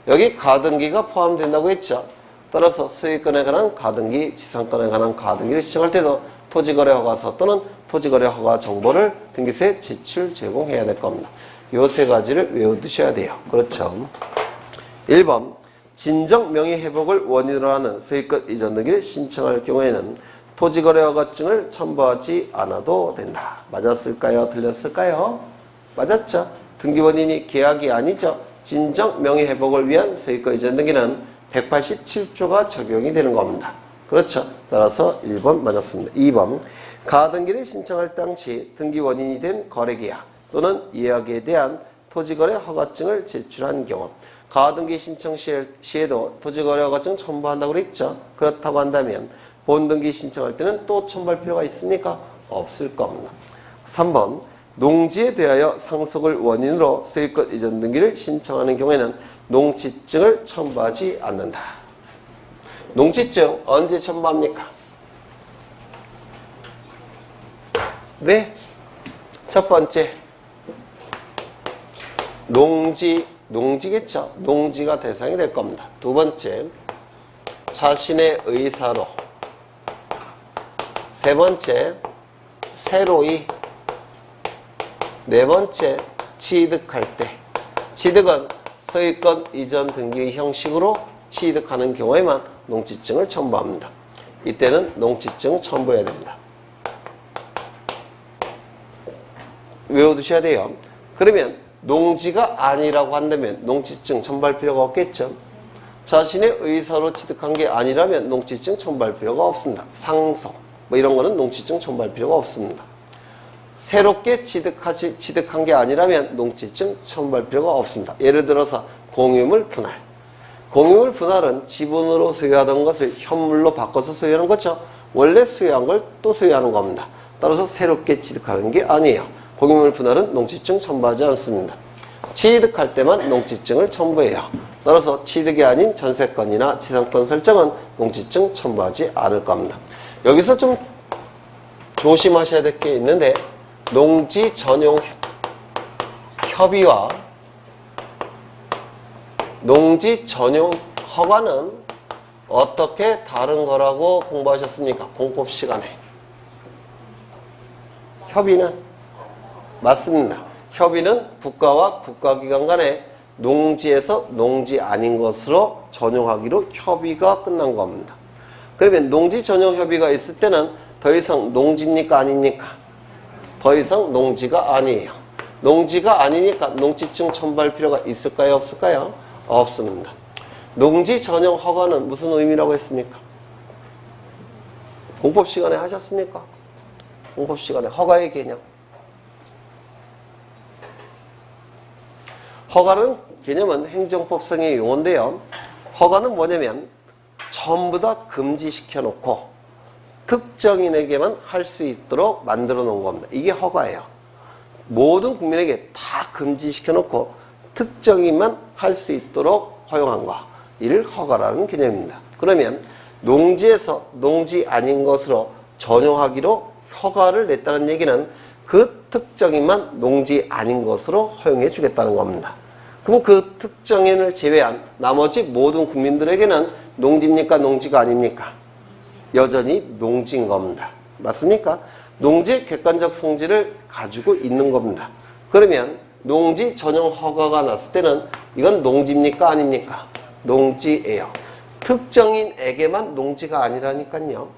여기 가등기가 포함된다고 했죠. 따라서 소유권에 관한 가등기, 지상권에 관한 가등기를 신청할 때도 토지거래 허가서 또는 토지거래 허가 정보를 등기소에 제출, 제공해야 될 겁니다. 요 세 가지를 외워두셔야 돼요. 그렇죠. 1번, 진정 명의회복을 원인으로 하는 소유권 이전 등기를 신청할 경우에는 토지거래 허가증을 첨부하지 않아도 된다. 맞았을까요? 틀렸을까요? 맞았죠. 등기 원인이 계약이 아니죠. 진정 명의회복을 위한 소유권 이전 등기는 187조가 적용이 되는 겁니다. 그렇죠. 따라서 1번 맞았습니다. 2번, 가등기를 신청할 당시 등기 원인이 된 거래계약 또는 예약에 대한 토지거래 허가증을 제출한 경우, 가등기 신청 시에도 토지거래 허가증 첨부한다고 그랬죠. 그렇다고 한다면 본등기 신청할 때는 또 첨부할 필요가 있습니까? 없을 겁니다. 3번, 농지에 대하여 상속을 원인으로 소유권 이전 등기를 신청하는 경우에는 농지증을 첨부하지 않는다. 농지증 언제 첨부합니까? 네? 첫 번째, 농지겠죠. 농지가 대상이 될 겁니다. 두 번째, 자신의 의사로. 세 번째, 새로이. 네 번째, 취득할 때. 취득은 소유권 이전 등기 형식으로 취득하는 경우에만 농지증을 첨부합니다. 이때는 농지증 첨부해야 됩니다. 외워두셔야 돼요. 그러면 농지가 아니라고 한다면 농지증 첨부할 필요가 없겠죠. 자신의 의사로 취득한 게 아니라면 농지증 첨부할 필요가 없습니다. 상속 뭐 이런 거는 농지증 첨부할 필요가 없습니다. 새롭게 취득한 게 아니라면 농지증 첨부할 필요가 없습니다. 예를 들어서 공유물 분할. 공유물 분할은 지분으로 소유하던 것을 현물로 바꿔서 소유하는 거죠. 원래 소유한 걸 또 소유하는 겁니다. 따라서 새롭게 취득하는 게 아니에요. 공유물 분할은 농지증 첨부하지 않습니다. 취득할 때만 농지증을 첨부해요. 따라서 취득이 아닌 전세권이나 지상권 설정은 농지증 첨부하지 않을 겁니다. 여기서 좀 조심하셔야 될 게 있는데, 농지 전용 협의와 농지 전용 허가는 어떻게 다른 거라고 공부하셨습니까? 공법 시간에. 협의는 맞습니다. 협의는 국가와 국가기관 간에 농지에서 농지 아닌 것으로 전용하기로 협의가 끝난 겁니다. 그러면 농지 전용 협의가 있을 때는 더 이상 농지입니까? 아닙니까? 더 이상 농지가 아니에요. 농지가 아니니까 농지증 첨부할 필요가 있을까요? 없을까요? 없습니다. 농지 전용 허가는 무슨 의미라고 했습니까? 공법 시간에 하셨습니까? 공법 시간에 허가의 개념. 허가는 개념은 행정법상의 용어인데요. 허가는 뭐냐면 전부 다 금지시켜 놓고 특정인에게만 할 수 있도록 만들어 놓은 겁니다. 이게 허가예요. 모든 국민에게 다 금지시켜 놓고 특정인만 할 수 있도록 허용한 거. 이를 허가라는 개념입니다. 그러면 농지에서 농지 아닌 것으로 전용하기로 허가를 냈다는 얘기는 그 특정인만 농지 아닌 것으로 허용해 주겠다는 겁니다. 그럼 그 특정인을 제외한 나머지 모든 국민들에게는 농지입니까? 농지가 아닙니까? 여전히 농지인 겁니다. 맞습니까? 농지의 객관적 성질을 가지고 있는 겁니다. 그러면 농지 전용 허가가 났을 때는 이건 농지입니까? 아닙니까? 농지예요. 특정인에게만 농지가 아니라니까요.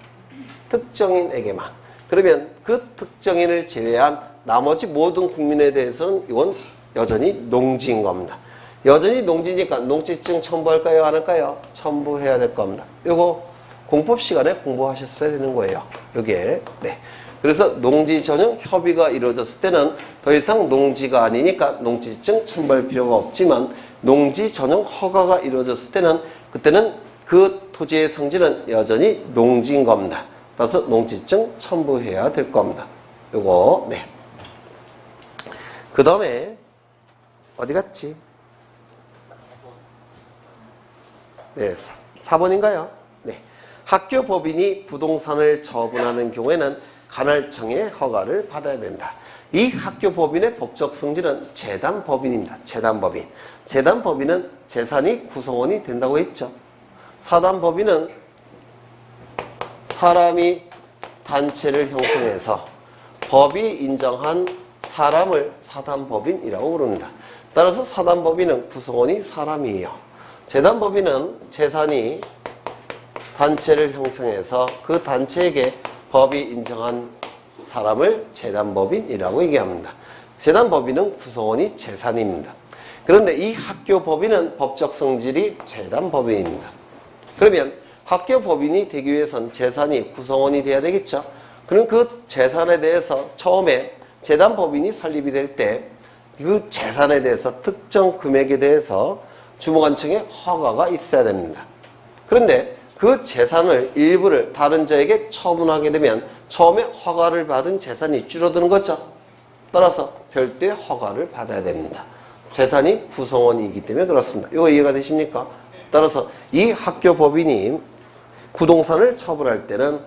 특정인에게만. 그러면 그 특정인을 제외한 나머지 모든 국민에 대해서는 이건 여전히 농지인 겁니다. 여전히 농지니까 농지증 첨부할까요? 안 할까요? 첨부해야 될 겁니다. 요거 공법 시간에 공부하셨어야 되는 거예요. 요게. 네. 그래서 농지 전용 협의가 이루어졌을 때는 더 이상 농지가 아니니까 농지증 첨부할 필요가 없지만 농지 전용 허가가 이루어졌을 때는 그때는 그 토지의 성질은 여전히 농지인 겁니다. 그래서 농지증 첨부해야 될 겁니다. 요거. 네. 그 다음에 어디 갔지? 네, 4번인가요? 네. 학교 법인이 부동산을 처분하는 경우에는 관할청의 허가를 받아야 된다. 이 학교 법인의 법적 성질은 재단법인입니다. 재단법인. 재단법인은 재산이 구성원이 된다고 했죠. 사단법인은 사람이 단체를 형성해서 법이 인정한 사람을 사단법인이라고 부릅니다. 따라서 사단법인은 구성원이 사람이에요. 재단법인은 재산이 단체를 형성해서 그 단체에게 법이 인정한 사람을 재단법인이라고 얘기합니다. 재단법인은 구성원이 재산입니다. 그런데 이 학교법인은 법적 성질이 재단법인입니다. 그러면 학교법인이 되기 위해선 재산이 구성원이 돼야 되겠죠. 그럼 그 재산에 대해서 처음에 재단법인이 설립이 될 때 그 재산에 대해서 특정 금액에 대해서 주무관청의 허가가 있어야 됩니다. 그런데 그 재산을 일부를 다른 자에게 처분하게 되면 처음에 허가를 받은 재산이 줄어드는 거죠. 따라서 별도의 허가를 받아야 됩니다. 재산이 구성원이기 때문에 그렇습니다. 이거 이해가 되십니까? 따라서 이 학교법인이 부동산을 처분할 때는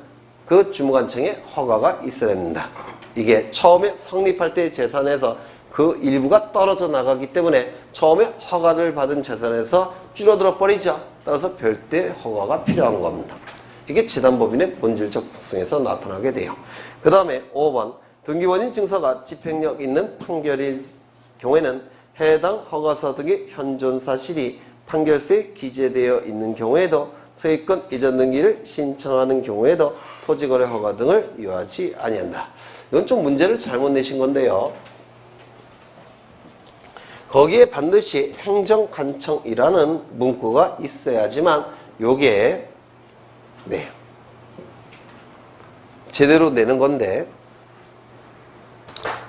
그 주무관청의 허가가 있어야 됩니다. 이게 처음에 성립할 때의 재산에서 그 일부가 떨어져 나가기 때문에 처음에 허가를 받은 재산에서 줄어들어 버리죠. 따라서 별도의 허가가 필요한 겁니다. 이게 재단법인의 본질적 특성에서 나타나게 돼요. 그 다음에 5번 등기원인 증서가 집행력 있는 판결일 경우에는 해당 허가서 등의 현존 사실이 판결서에 기재되어 있는 경우에도 소유권 이전 등기를 신청하는 경우에도 토지거래 허가 등을 요하지 아니한다. 이건 좀 문제를 잘못 내신 건데요. 거기에 반드시 행정관청이라는 문구가 있어야지만 요게 네 제대로 내는 건데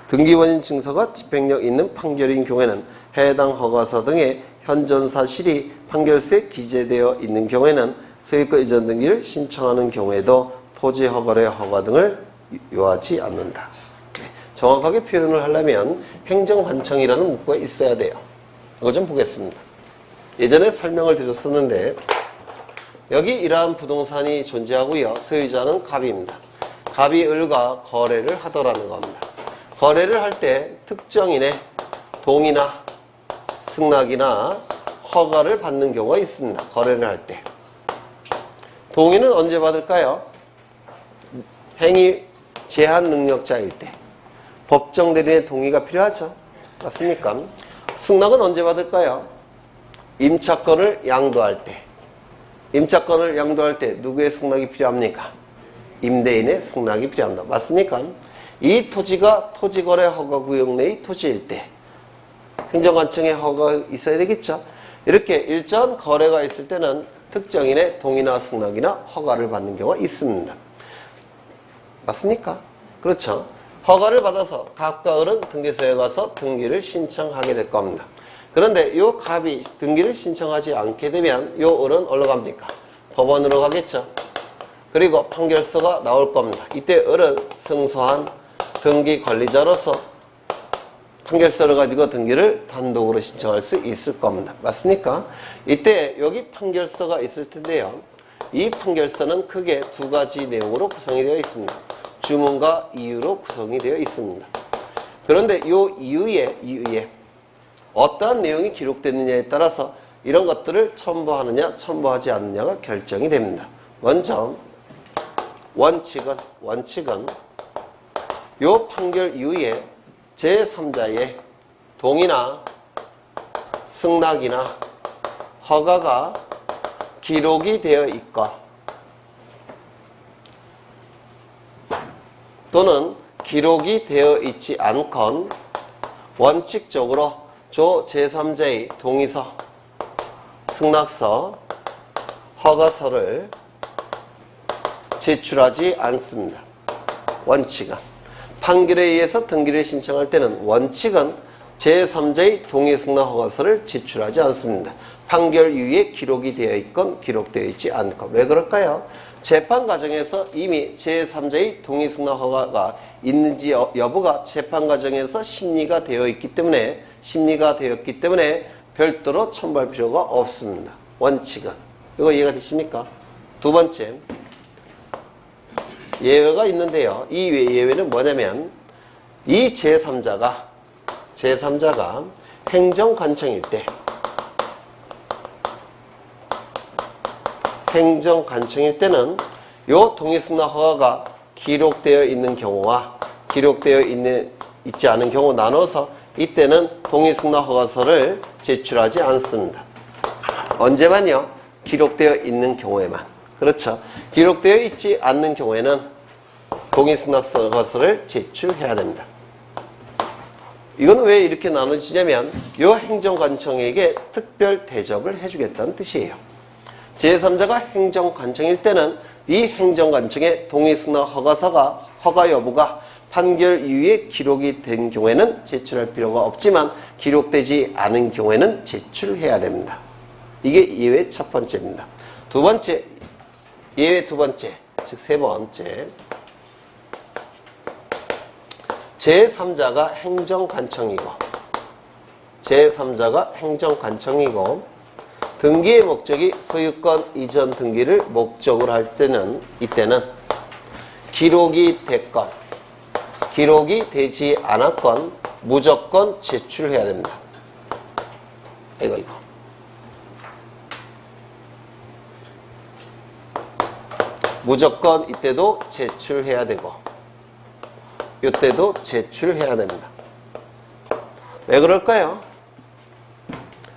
등기원인 증서가 집행력 있는 판결인 경우에는 해당 허가서 등의 현존 사실이 판결서에 기재되어 있는 경우에는 소유권 이전 등기를 신청하는 경우에도 토지 허가의 허가 등을 요하지 않는다. 네. 정확하게 표현을 하려면 행정관청이라는 문구가 있어야 돼요. 이거 좀 보겠습니다. 예전에 설명을 드렸었는데 여기 이러한 부동산이 존재하고요. 소유자는 갑입니다. 갑이 을과 거래를 하더라는 겁니다. 거래를 할 때 특정인의 동의나 승낙이나 허가를 받는 경우가 있습니다. 거래를 할 때. 동의는 언제 받을까요? 행위 제한 능력자일 때. 법정 대리인의 동의가 필요하죠. 맞습니까? 승낙은 언제 받을까요? 임차권을 양도할 때. 임차권을 양도할 때 누구의 승낙이 필요합니까? 임대인의 승낙이 필요합니다. 맞습니까? 이 토지가 토지거래 허가 구역 내의 토지일 때 행정관청의 허가가 있어야 되겠죠. 이렇게 일정한 거래가 있을 때는 특정인의 동의나 승낙이나 허가를 받는 경우가 있습니다. 맞습니까? 그렇죠. 허가를 받아서 갑과 을은 등기소에 가서 등기를 신청하게 될 겁니다. 그런데 이 갑이 등기를 신청하지 않게 되면 이 을은 어디로 갑니까? 법원으로 가겠죠. 그리고 판결서가 나올 겁니다. 이때 을은 승소한 등기 관리자로서 판결서를 가지고 등기를 단독으로 신청할 수 있을 겁니다. 맞습니까? 이때 여기 판결서가 있을 텐데요. 이 판결서는 크게 두 가지 내용으로 구성이 되어 있습니다. 주문과 이유로 구성이 되어 있습니다. 그런데 이 이유에 어떠한 내용이 기록됐느냐에 따라서 이런 것들을 첨부하느냐 첨부하지 않느냐가 결정이 됩니다. 먼저 원칙은 이 판결 이후에 제3자의 동의나 승낙이나 허가가 기록이 되어 있건 또는 기록이 되어 있지 않건 원칙적으로 조 제3자의 동의서, 승낙서, 허가서를 제출하지 않습니다. 원칙은. 판결에 의해서 등기를 신청할 때는 원칙은 제3자의 동의 승낙 허가서를 제출하지 않습니다. 판결 이후에 기록이 되어 있건 기록되어 있지 않건. 왜 그럴까요? 재판 과정에서 이미 제3자의 동의 승낙 허가가 있는지 여부가 재판 과정에서 심리가 되었기 때문에 별도로 첨부할 필요가 없습니다. 원칙은. 이거 이해가 되십니까? 두 번째, 예외가 있는데요. 이 예외는 뭐냐면 이 제3자가 행정관청일 때는 요 동의승낙 허가가 기록되어 있는 경우와 기록되어 있지 않은 경우 나눠서 이때는 동의승낙 허가서를 제출하지 않습니다. 언제만요? 기록되어 있는 경우에만. 그렇죠. 기록되어 있지 않는 경우에는 동의승낙 허가서를 제출해야 됩니다. 이건 왜 이렇게 나눠지냐면 요 행정관청에게 특별 대접을 해주겠다는 뜻이에요. 제3자가 행정관청일 때는 이 행정관청의 동의승낙 허가 여부가 판결 이후에 기록이 된 경우에는 제출할 필요가 없지만 기록되지 않은 경우에는 제출해야 됩니다. 이게 예외 첫 번째입니다. 두 번째, 예외 두 번째, 즉 세 번째. 제3자가 행정관청이고 등기의 목적이 소유권 이전 등기를 목적으로 할 때는 이때는 기록이 됐건 기록이 되지 않았건 무조건 제출해야 됩니다. 이거 무조건 이때도 제출해야 되고 이때도 제출해야 됩니다. 왜 그럴까요?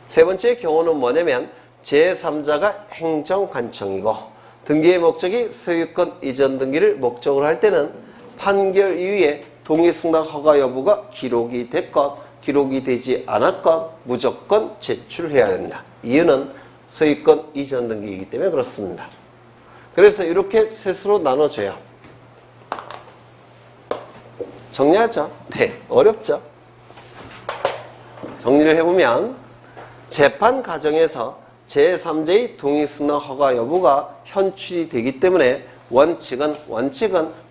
세 번째 경우는 뭐냐면 제3자가 행정관청이고 등기의 목적이 소유권 이전 등기를 목적으로 할 때는 판결 이후에 동의승낙 허가 여부가 기록이 됐건 기록이 되지 않았건 무조건 제출해야 됩니다. 이유는 소유권 이전 등기이기 때문에 그렇습니다. 그래서 이렇게 셋으로 나눠줘요. 정리하죠? 네, 어렵죠? 정리를 해보면 재판 과정에서 제3자의 동의승낙 허가 여부가 현출이 되기 때문에 원칙은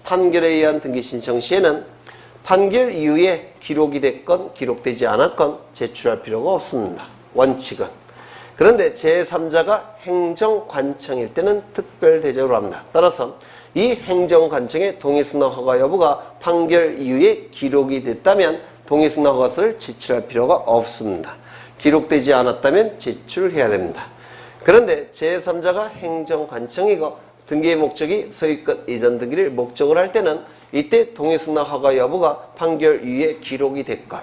판결에 의한 등기 신청 시에는 판결 이후에 기록이 됐건 기록되지 않았건 제출할 필요가 없습니다. 원칙은. 그런데 제3자가 행정관청일 때는 특별 대접을 합니다. 따라서 이 행정관청의 동의승낙 허가 여부가 판결 이후에 기록이 됐다면 동의승낙 허가서를 제출할 필요가 없습니다. 기록되지 않았다면 제출해야 됩니다. 그런데 제3자가 행정관청이고 등기의 목적이 소유권 이전 등기를 목적으로 할 때는 이때 동의승낙 허가 여부가 판결 이후에 기록이 됐건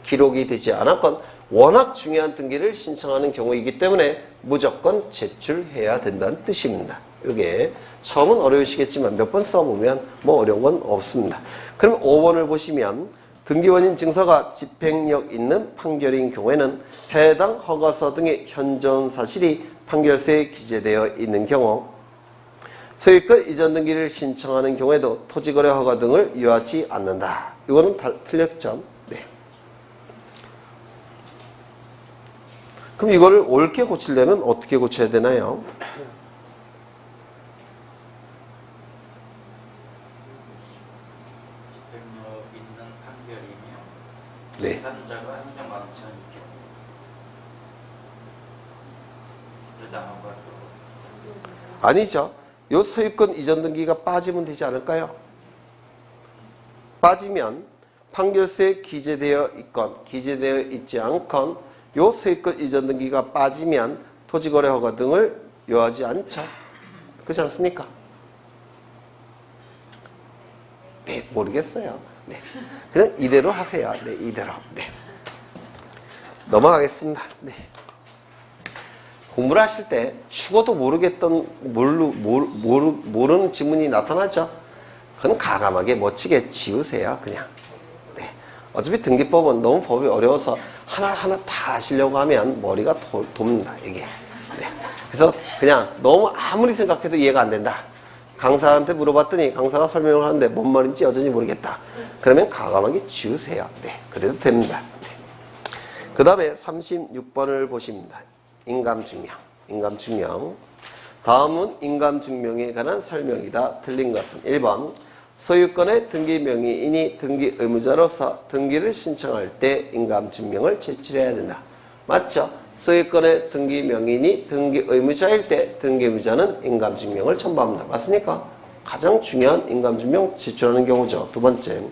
기록이 되지 않았건 워낙 중요한 등기를 신청하는 경우이기 때문에 무조건 제출해야 된다는 뜻입니다. 이게 처음은 어려우시겠지만 몇 번 써보면 뭐 어려운 건 없습니다. 그럼 5번을 보시면 등기원인 증서가 집행력 있는 판결인 경우에는 해당 허가서 등의 현존 사실이 판결서에 기재되어 있는 경우 소유권 이전 등기를 신청하는 경우에도 토지거래 허가 등을 요하지 않는다. 이거는 틀렸죠? 네. 그럼 이거를 옳게 고치려면 어떻게 고쳐야 되나요? 집행력 있는 판결이며 네. 제3자가 행정관청이죠. 아니죠. 요 소유권 이전 등기가 빠지면 되지 않을까요? 빠지면 판결서에 기재되어 있건 기재되어 있지 않건 요 소유권 이전 등기가 빠지면 토지거래 허가 등을 요하지 않죠. 그렇지 않습니까? 네, 모르겠어요. 네. 그냥 이대로 하세요. 네, 이대로. 네. 넘어가겠습니다. 네. 공부를 하실 때 죽어도 모르겠던 모르는 지문이 나타나죠. 그건 가감하게 멋지게 지우세요. 그냥. 네. 어차피 등기법은 너무 법이 어려워서 하나하나 다 하시려고 하면 머리가 돕니다, 이게. 네. 그래서 그냥 너무 아무리 생각해도 이해가 안 된다. 강사한테 물어봤더니 강사가 설명을 하는데 뭔 말인지 여전히 모르겠다. 그러면 과감하게 지우세요. 네. 그래도 됩니다. 네. 그 다음에 36번을 보십니다. 인감증명. 인감증명. 다음은 인감증명에 관한 설명이다. 틀린 것은 1번. 소유권의 등기명의인이 등기 의무자로서 등기를 신청할 때 인감증명을 제출해야 된다. 맞죠? 소유권의 등기명의인이 등기 의무자일 때 등기 의무자는 인감증명을 첨부합니다. 맞습니까? 가장 중요한 인감증명 제출하는 경우죠. 두 번째,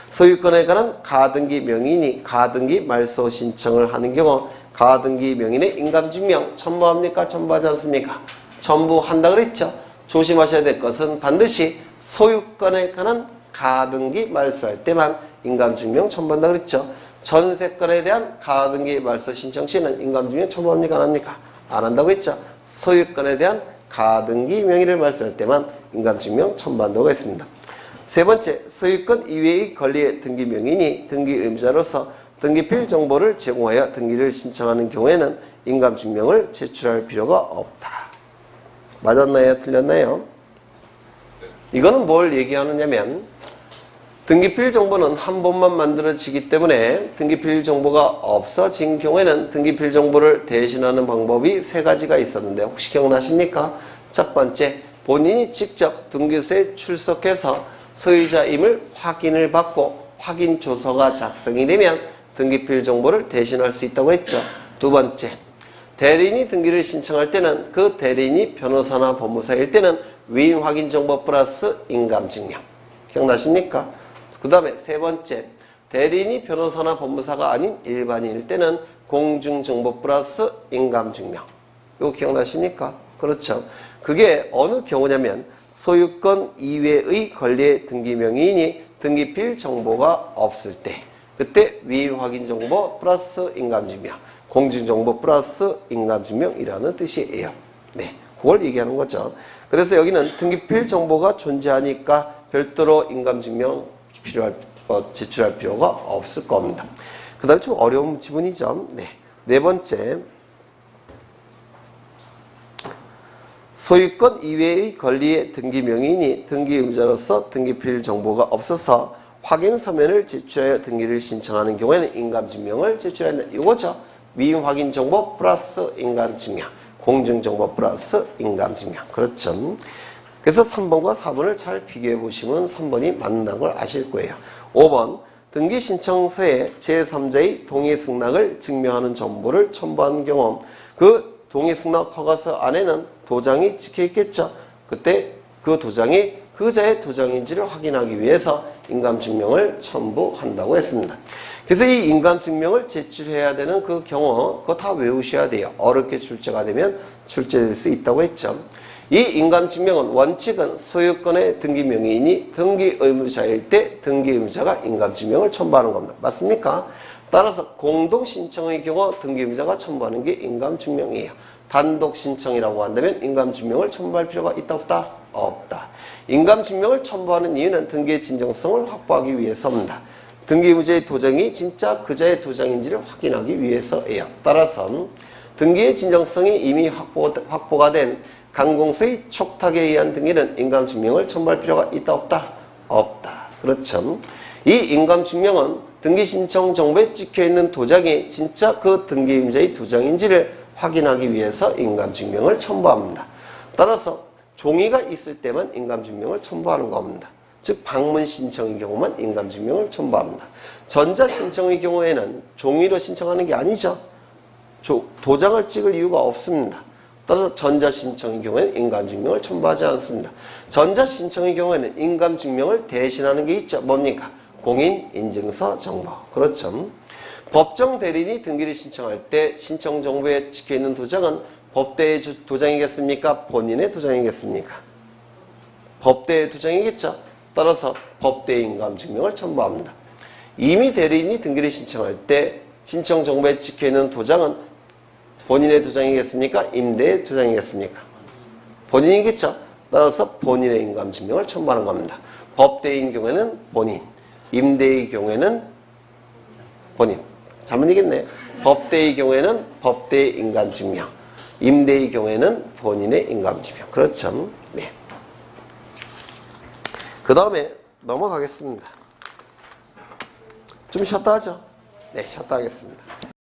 소유권에 관한 가등기 명의인이 가등기 말소 신청을 하는 경우 가등기 명의인의 인감증명 첨부합니까? 첨부하지 않습니까? 첨부한다 그랬죠? 조심하셔야 될 것은 반드시 소유권에 관한 가등기 말소할 때만 인감증명 첨부한다 그랬죠? 전세권에 대한 가등기 말소 신청 시는 인감증명 첨부합니까? 안 합니까? 안 한다고 했죠? 소유권에 대한 가등기 명의를 말소할 때만 인감증명 첨부한다고 했습니다. 세 번째, 소유권 이외의 권리의 등기 명의인이 등기 의무자로서 등기필 정보를 제공하여 등기를 신청하는 경우에는 인감증명을 제출할 필요가 없다. 맞았나요? 틀렸나요? 이거는 뭘 얘기하느냐면 등기필 정보는 한 번만 만들어지기 때문에 등기필 정보가 없어진 경우에는 등기필 정보를 대신하는 방법이 세 가지가 있었는데 혹시 기억나십니까? 첫 번째, 본인이 직접 등기소에 출석해서 소유자임을 확인을 받고 확인 조서가 작성이 되면 등기필 정보를 대신할 수 있다고 했죠. 두 번째, 대리인이 등기를 신청할 때는 그 대리인이 변호사나 법무사일 때는 위임 확인 정보 플러스 인감증명. 기억나십니까? 그 다음에 세 번째, 대리인이 변호사나 법무사가 아닌 일반인일 때는 공중정보 플러스 인감증명. 이거 기억나십니까? 그렇죠. 그게 어느 경우냐면 소유권 이외의 권리의 등기명의인이 등기필 정보가 없을 때 그때 위임 확인 정보 플러스 인감증명, 공중정보 플러스 인감증명이라는 뜻이에요. 네, 그걸 얘기하는 거죠. 그래서 여기는 등기필 정보가 존재하니까 별도로 인감증명 제출할 필요가 없을 겁니다. 그 다음에 좀 어려운 지문이죠. 네. 네 번째, 소유권 이외의 권리의 등기 명의인이 등기 의무자로서 등기필 정보가 없어서 확인 서면을 제출하여 등기를 신청하는 경우에는 인감증명을 제출해야 한다. 이거죠. 위임 확인 정보 플러스 인감증명, 공중정보 플러스 인감증명. 그렇죠. 그래서 3번과 4번을 잘 비교해 보시면 3번이 맞는 걸 아실 거예요. 5번, 등기 신청서에 제3자의 동의 승낙을 증명하는 정보를 첨부한 경우 그 동의 승낙 허가서 안에는 도장이 찍혀 있겠죠. 그때 그 도장이 그자의 도장인지를 확인하기 위해서 인감증명을 첨부한다고 했습니다. 그래서 이 인감증명을 제출해야 되는 그 경우 그거 다 외우셔야 돼요. 어렵게 출제가 되면 출제될 수 있다고 했죠. 이 인감증명은 원칙은 소유권의 등기명의인이 등기 의무자일 때 등기 의무자가 인감증명을 첨부하는 겁니다. 맞습니까? 따라서 공동신청의 경우 등기 의무자가 첨부하는 게 인감증명이에요. 단독신청이라고 한다면 인감증명을 첨부할 필요가 있다 없다? 없다. 인감증명을 첨부하는 이유는 등기의 진정성을 확보하기 위해서입니다. 등기 의무자의 도장이 진짜 그자의 도장인지를 확인하기 위해서예요. 따라서 등기의 진정성이 이미 확보가 된 강공서의 촉탁에 의한 등기는 인감증명을 첨부할 필요가 있다 없다? 없다. 그렇죠. 이 인감증명은 등기신청 정보에 찍혀있는 도장이 진짜 그 등기 의무자의 도장인지를 확인하기 위해서 인감증명을 첨부합니다. 따라서 종이가 있을 때만 인감증명을 첨부하는 겁니다. 즉 방문 신청의 경우만 인감증명을 첨부합니다. 전자신청의 경우에는 종이로 신청하는 게 아니죠. 도장을 찍을 이유가 없습니다. 따라서 전자신청의 경우에는 인감증명을 첨부하지 않습니다. 전자신청의 경우에는 인감증명을 대신하는 게 있죠. 뭡니까? 공인인증서 정보. 그렇죠. 법정 대리인이 등기를 신청할 때 신청 정보에 찍혀있는 도장은 법대의 도장이겠습니까? 본인의 도장이겠습니까? 법대의 도장이겠죠. 따라서 법대의 인감증명을 첨부합니다. 이미 대리인이 등기를 신청할 때 신청 정보에 찍혀있는 도장은 본인의 도장이겠습니까? 임대의 도장이겠습니까? 본인이겠죠. 따라서 본인의 인감증명을 첨부하는 겁니다. 법대인 경우에는 본인, 임대의 경우에는 본인. 잘못 얘기했네. 법대의 경우에는 법대의 인감증명, 임대의 경우에는 본인의 인감증명. 그렇죠. 네. 그 다음에 넘어가겠습니다. 좀 쉬었다 하죠. 네, 쉬었다 하겠습니다.